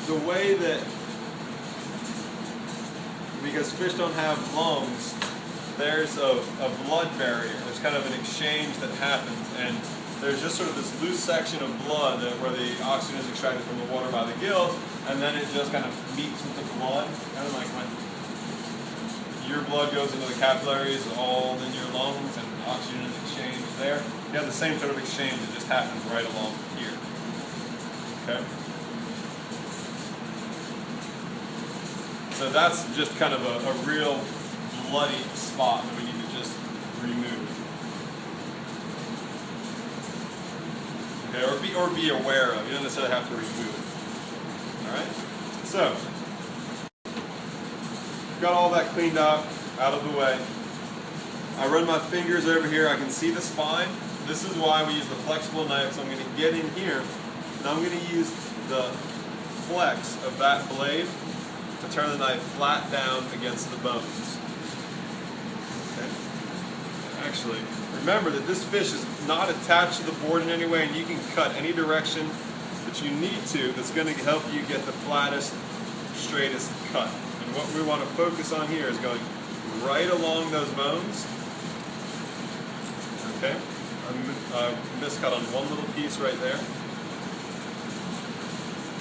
the way that, because fish don't have lungs, there's a blood barrier. There's kind of an exchange that happens, and there's just sort of this loose section of blood where the oxygen is extracted from the water by the gills, and then it just kind of meets with the blood, kind of like when your blood goes into the capillaries, all in your lungs, and oxygen is exchanged there. You have the same sort of exchange that just happens right along here. Okay? So that's just kind of a real bloody spot that we need to just remove. Okay, or be aware of. You don't necessarily have to remove it. Alright? So, got all that cleaned up, out of the way. I run my fingers over here, I can see the spine. This is why we use the flexible knife, so I'm going to get in here, and I'm going to use the flex of that blade to turn the knife flat down against the bones. Okay. Actually, remember that this fish is not attached to the board in any way, and you can cut any direction that you need to that's going to help you get the flattest, straightest cut. And what we want to focus on here is going right along those bones. Okay, I miscut on one little piece right there.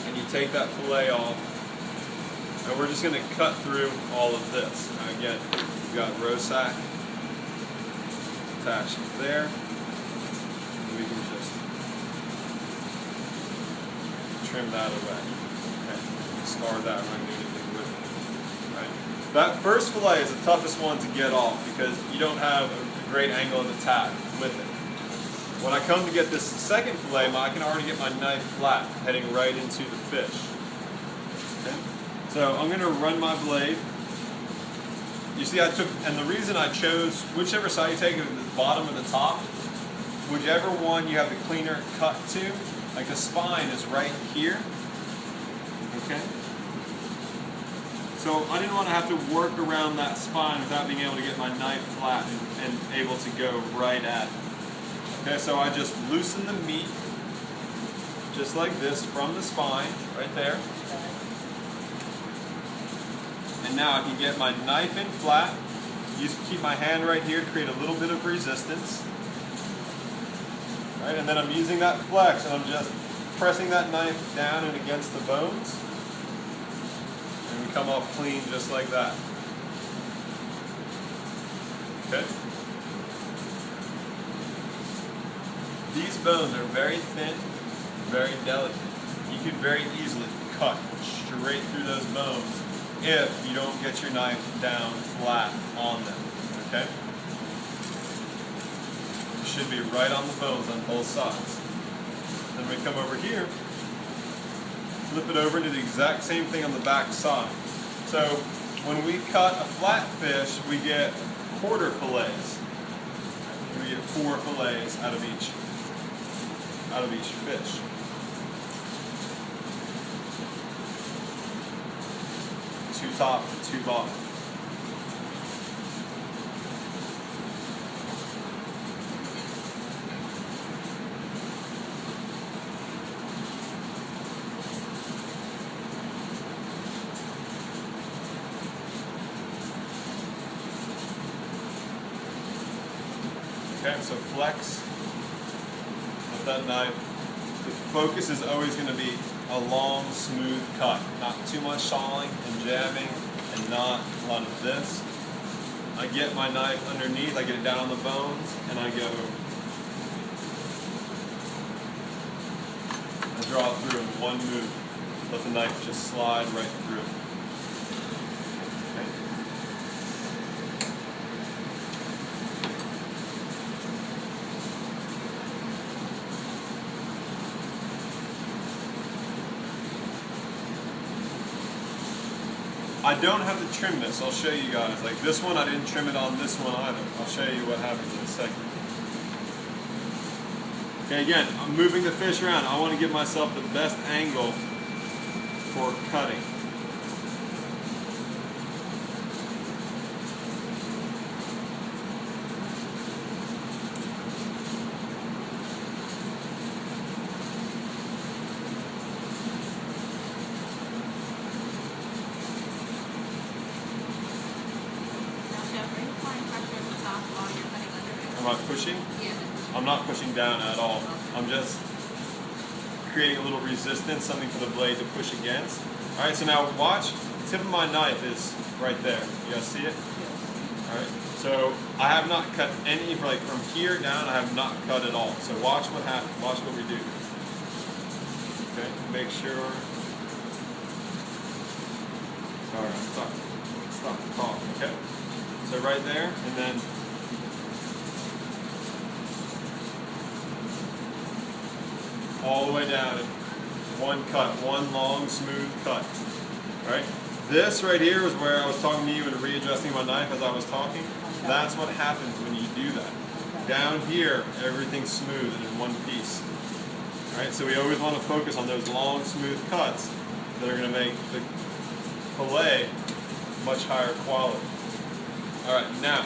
And you take that fillet off, and we're just going to cut through all of this. Now again, we've got roe sack attached there. And we can just trim that away. Okay, discard that when I do anything with it. Right. That first fillet is the toughest one to get off because you don't have a great angle of attack with it. When I come to get this second fillet, I can already get my knife flat, heading right into the fish. Okay? So I'm going to run my blade. You see, and the reason I chose, whichever side you take, the bottom or the top, whichever one you have the cleaner cut to, like the spine is right here. Okay? So I didn't want to have to work around that spine without being able to get my knife flat and able to go right at it. Okay, so I just loosen the meat, just like this, from the spine, right there. And now I can get my knife in flat, keep my hand right here to create a little bit of resistance. Right, and then I'm using that flex, and I'm just pressing that knife down and against the bones. And we come off clean just like that. Okay? These bones are very thin, very delicate. You could very easily cut straight through those bones if you don't get your knife down flat on them, okay? It should be right on the bones on both sides. Then we come over here, flip it over and do the exact same thing on the back side. So when we cut a flat fish, we get quarter fillets. We get 4 fillets out of each fish. Two top, 2 bottom. Okay, so flex with that knife. The focus is always going to be a long, smooth cut. Not too much sawing and jabbing, and not a lot of this. I get my knife underneath, I get it down on the bones, and I go. I draw it through in one move. Let the knife just slide right through. I don't have to trim this. I'll show you guys. Like this one, I didn't trim it on this one either. I'll show you what happens in a second. Okay, again, I'm moving the fish around. I want to give myself the best angle for cutting. while you're cutting under it? Am I pushing? Yeah. I'm not pushing down at all. I'm just creating a little resistance, something for the blade to push against. All right, so now watch, the tip of my knife is right there. You guys see it? All right, so I have not cut any, like from here down, I have not cut at all. So watch what happens, watch what we do. Okay, make sure. Sorry, stop the talk, okay? So right there, and then all the way down in one cut, one long, smooth cut. All right? This right here is where I was talking to you and readjusting my knife as I was talking. That's what happens when you do that. Down here, everything's smooth and in one piece. All right? So we always want to focus on those long, smooth cuts that are going to make the fillet much higher quality. All right, now